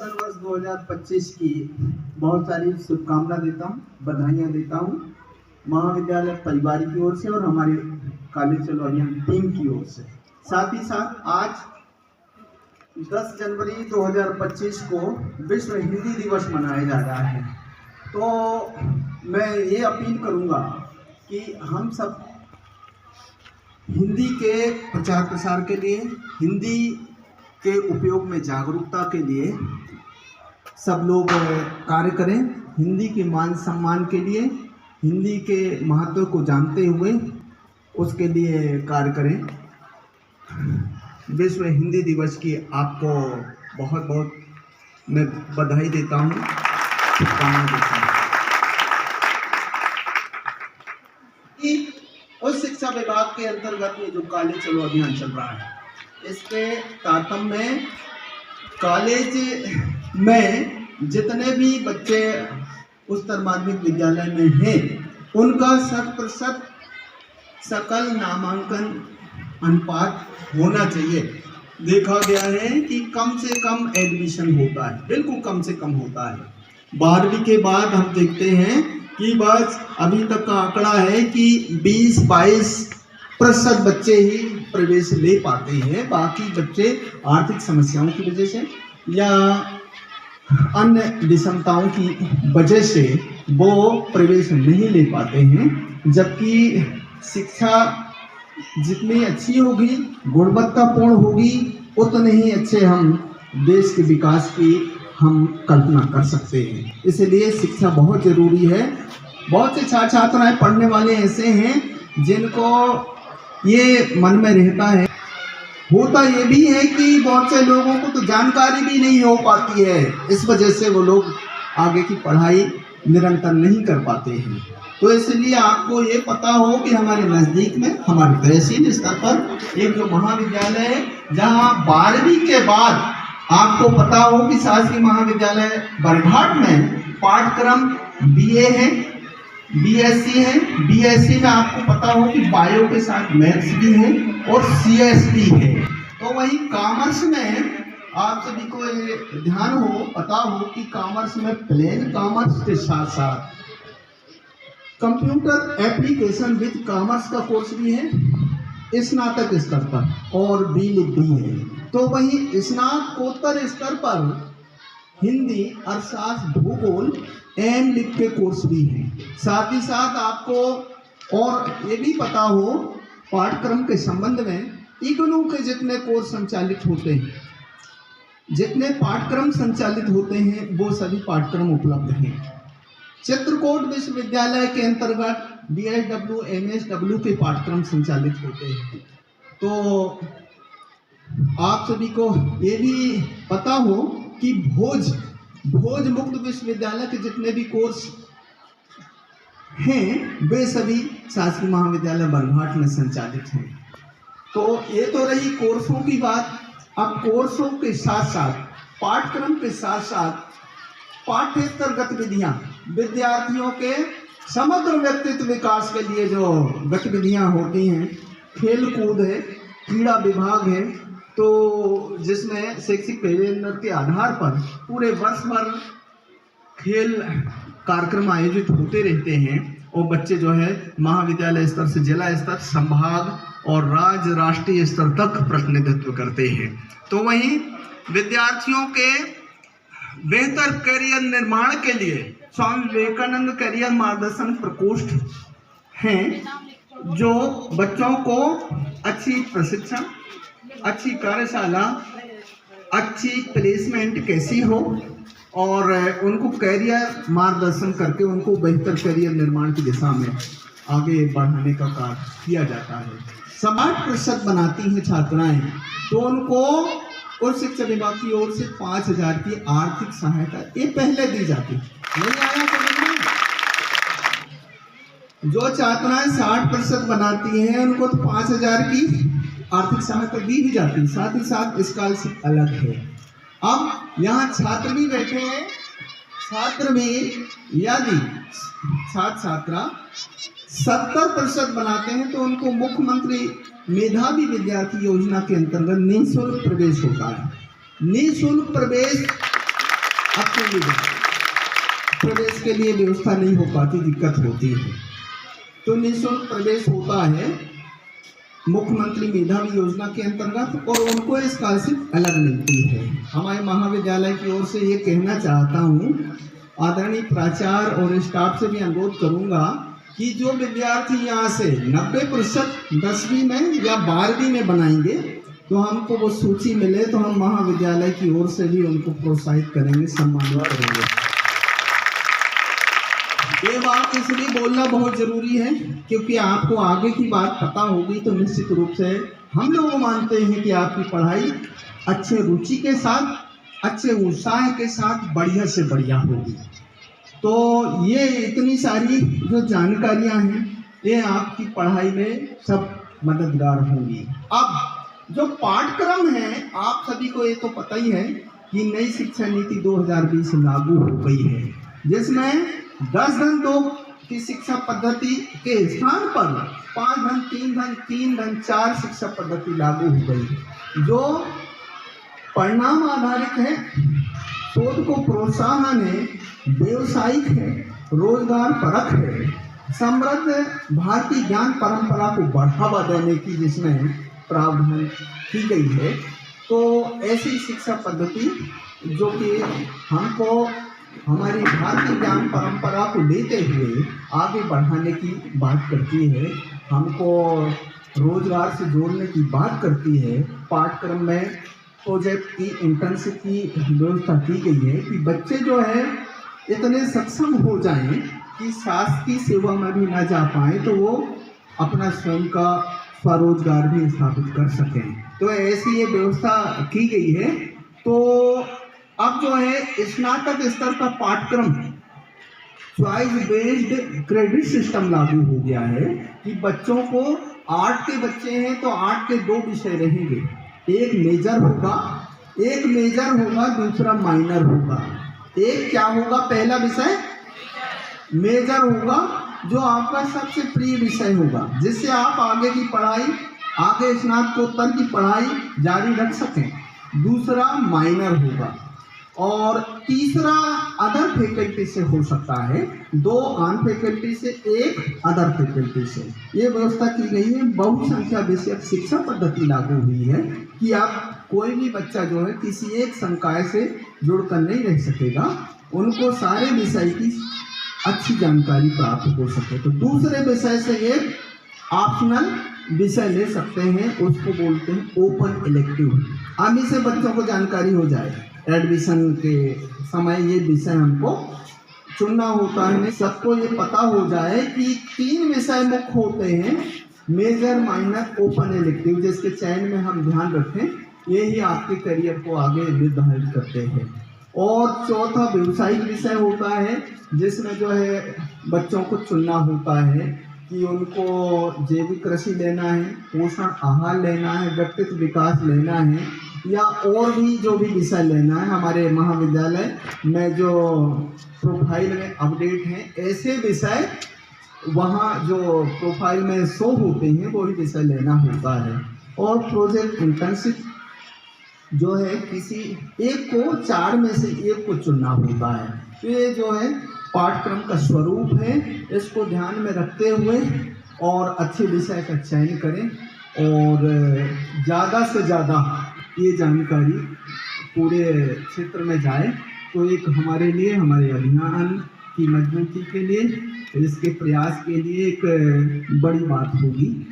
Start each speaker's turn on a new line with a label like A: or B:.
A: शिक्षण वर्ष 2025 की बहुत सारी शुभकामना देता हूँ, बधाइयाँ देता हूँ महाविद्यालय परिवार की ओर से और हमारे कॉलेज चलो अभियान टीम की ओर से। साथ ही साथ आज 10 जनवरी 2025 को विश्व हिंदी दिवस मनाया जा रहा है। तो मैं ये अपील करूँगा कि हम सब हिंदी के प्रचार प्रसार के लिए, हिंदी के उपयोग में जागरूकता के लिए सब लोग कार्य करें। हिंदी के मान सम्मान के लिए, हिंदी के महत्व को जानते हुए उसके लिए कार्य करें। विश्व हिंदी दिवस की आपको बहुत बहुत मैं बधाई देता हूँ, शुभकामनाएं देता हूँ। उस शिक्षा विभाग के अंतर्गत ये जो कॉलेज चलो अभियान चल रहा है, इसके तारतम्य में कॉलेज में जितने भी बच्चे उच्चतर माध्यमिक विद्यालय में हैं, उनका 100% सकल नामांकन अनुपात होना चाहिए। देखा गया है कि कम से कम एडमिशन होता है, बिल्कुल कम से कम होता है। 12वीं के बाद हम देखते हैं कि बस अभी तक का आंकड़ा है कि 20-22% बच्चे ही प्रवेश ले पाते हैं। बाकी बच्चे आर्थिक समस्याओं की वजह से या अन्य विषमताओं की वजह से वो प्रवेश नहीं ले पाते हैं। जबकि शिक्षा जितनी अच्छी होगी, गुणवत्तापूर्ण होगी, उतने ही अच्छे हम देश के विकास की हम कल्पना कर सकते हैं। इसलिए शिक्षा बहुत ज़रूरी है। बहुत से छात्र छात्राएं पढ़ने वाले ऐसे हैं जिनको ये मन में रहता है। होता ये भी है कि बहुत से लोगों को तो जानकारी भी नहीं हो पाती है, इस वजह से वो लोग आगे की पढ़ाई निरंतर नहीं कर पाते हैं। तो इसलिए आपको ये पता हो कि हमारे नज़दीक में हमारे तहसील स्तर पर एक जो महाविद्यालय है, जहाँ 12वीं के बाद आपको पता हो कि शासकीय महाविद्यालय बरघाट में पाठ्यक्रम BA है, BSc है। BSc में आपको पता हो कि बायो के साथ मैथ्स भी है और CST है। तो वहीं कॉमर्स में आप सभी को ये ध्यान हो, पता हो कि कॉमर्स में प्लेन कॉमर्स के साथ साथ कंप्यूटर एप्लीकेशन विद कॉमर्स का कोर्स भी है, स्नातक स्तर पर, और B.Lic भी है। तो वहीं स्नातकोत्तर स्तर पर हिंदी, अर्थशास्त्र, भूगोल, M.Lic के कोर्स भी हैं। साथ ही साथ आपको और ये भी पता हो पाठ्यक्रम के संबंध में IGNOU के जितने कोर्स संचालित होते हैं, जितने पाठ्यक्रम संचालित होते हैं, वो सभी पाठ्यक्रम उपलब्ध हैं। चित्रकूट विश्वविद्यालय के अंतर्गत BSW, MSW के पाठ्यक्रम संचालित होते हैं। तो आप सभी को ये भी पता हो कि भोज मुक्त विश्वविद्यालय के जितने भी कोर्स हैं, वे सभी शासकीय महाविद्यालय बरघाट में संचालित हैं। तो ये तो रही कोर्सों की बात। अब कोर्सों के साथ साथ, पाठ्यक्रम के साथ साथ पाठ्येतर गतिविधियां, विद्यार्थियों के समग्र व्यक्तित्व विकास के लिए जो गतिविधियां होती हैं, खेल कूद है, क्रीड़ा विभाग है, तो जिसमें शैक्षिक कैलेंडर के आधार पर पूरे वर्ष भर खेल कार्यक्रम आयोजित होते रहते हैं और बच्चे जो है महाविद्यालय स्तर से जिला स्तर, संभाग और राज्य राष्ट्रीय स्तर तक प्रतिनिधित्व करते हैं। तो वहीं विद्यार्थियों के बेहतर करियर निर्माण के लिए स्वामी विवेकानंद करियर मार्गदर्शन प्रकोष्ठ हैं, जो बच्चों को अच्छी प्रशिक्षण, अच्छी कार्यशाला, अच्छी प्लेसमेंट कैसी हो और उनको करियर मार्गदर्शन करके उनको बेहतर करियर निर्माण की दिशा में आगे बढ़ाने का कार्य किया जाता है। 60% बनाती हैं छात्राएं, तो उनको उच्च शिक्षा विभाग की ओर से 5,000 की आर्थिक सहायता ये पहले दी जाती है। नहीं आया समझ में? जो छात्राएं 60% बनाती हैं, उनको तो 5,000 की आर्थिक सहायता दी ही जाती है। साथ ही साथ स्कॉलरशिप अलग है। अब यहाँ छात्र भी बैठे हैं, छात्र में यदि छात्रा 70% बनाते हैं तो उनको मुख्यमंत्री मेधावी विद्यार्थी योजना के अंतर्गत निःशुल्क प्रवेश होता है। निःशुल्क प्रवेश अच्छे लीडर, प्रवेश के लिए व्यवस्था नहीं हो पाती, दिक्कत होती है, तो निःशुल्क प्रवेश होता है मुख्यमंत्री मेधावी योजना के अंतर्गत और उनको स्कॉलरशिप अलग मिलती है। हमारे महाविद्यालय की ओर से ये कहना चाहता हूँ, आदरणीय प्राचार्य और स्टाफ से भी अनुरोध करूँगा कि जो विद्यार्थी यहाँ से 90% 10वीं में या 12वीं में बनाएंगे तो हमको वो सूची मिले तो हम महाविद्यालय की ओर से भी उनको प्रोत्साहित करेंगे, सम्मानित करेंगे। ये बात इसलिए बोलना बहुत जरूरी है क्योंकि आपको आगे की बात पता होगी तो निश्चित रूप से हम लोग मानते हैं कि आपकी पढ़ाई अच्छे रुचि के साथ, अच्छे उत्साह के साथ बढ़िया से बढ़िया होगी। तो ये इतनी सारी जो जानकारियां हैं ये आपकी पढ़ाई में सब मददगार होंगी। अब जो पाठ्यक्रम है, आप सभी को ये तो पता ही है कि नई शिक्षा नीति 2020 लागू हो गई है, जिसमें 10-2 की शिक्षा पद्धति के स्थान पर 5-3-3-4 शिक्षा पद्धति लागू हो गई, जो परिणाम आधारित है, शोध को प्रोत्साहन है, व्यवसायिक है, रोजगार परक है, समृद्ध भारतीय ज्ञान परंपरा को बढ़ावा देने की जिसमें प्रावधान की गई है। तो ऐसी शिक्षा पद्धति जो कि हमको हमारी भारतीय ज्ञान परंपरा को लेते हुए आगे बढ़ाने की बात करती है, हमको रोजगार से जोड़ने की बात करती है। पाठ्यक्रम में प्रोजेक्ट की, इंटर्नशिप की व्यवस्था की गई है कि बच्चे जो है इतने सक्षम हो जाएं कि शासकीय की सेवा में भी ना जा पाएँ तो वो अपना स्वयं का स्वरोजगार भी स्थापित कर सकें। तो ऐसी ये व्यवस्था की गई है। तो अब जो है स्नातक स्तर का पाठ्यक्रम चॉइस बेस्ड क्रेडिट सिस्टम लागू हो गया है कि बच्चों को 8 के बच्चे हैं तो 8 के 2 विषय रहेंगे, एक मेजर होगा, दूसरा माइनर होगा। एक क्या होगा, पहला विषय मेजर होगा जो आपका सबसे प्रिय विषय होगा, जिससे आप आगे की पढ़ाई, आगे स्नातकोत्तर की पढ़ाई जारी रख सकें। दूसरा माइनर होगा और तीसरा अदर फैकल्टी से हो सकता है, 2 ऑन फैकल्टी से, 1 अदर फैकल्टी से। ये व्यवस्था की गई है। बहुसंख्या विषयक शिक्षा पद्धति लागू हुई है कि आप कोई भी बच्चा जो है किसी एक संकाय से जुड़कर नहीं रह सकेगा, उनको सारे विषय की अच्छी जानकारी प्राप्त हो सके। तो दूसरे विषय से एक ऑप्शनल विषय ले सकते हैं, उसको बोलते हैं ओपन इलेक्टिव। आगे से बच्चों को जानकारी हो जाए, एडमिशन के समय ये विषय हमको चुनना होता है। सबको ये पता हो जाए कि 3 विषय मुख्य होते हैं, मेजर, माइनर, ओपन इलेक्टिव, जिसके चयन में हम ध्यान रखें, यही आपके करियर को आगे निर्धारित करते हैं। और चौथा व्यवसायिक विषय होता है जिसमें जो है बच्चों को चुनना होता है कि उनको जैविक कृषि लेना है, पोषण आहार लेना है, व्यक्तित्व विकास लेना है या और भी जो भी विषय लेना है। हमारे महाविद्यालय में जो प्रोफाइल में अपडेट हैं, ऐसे विषय वहाँ जो प्रोफाइल में शो होते हैं वही विषय लेना होता है। और प्रोजेक्ट इंटर्नशिप जो है किसी एक को 4 में से एक को चुनना होता है। तो ये जो है पाठ्यक्रम का स्वरूप है, इसको ध्यान में रखते हुए और अच्छे विषय का चयन करें और ज़्यादा से ज़्यादा ये जानकारी पूरे क्षेत्र में जाए। तो एक हमारे लिए, हमारे अभियान की मजबूती के लिए, इसके प्रयास के लिए एक बड़ी बात होगी।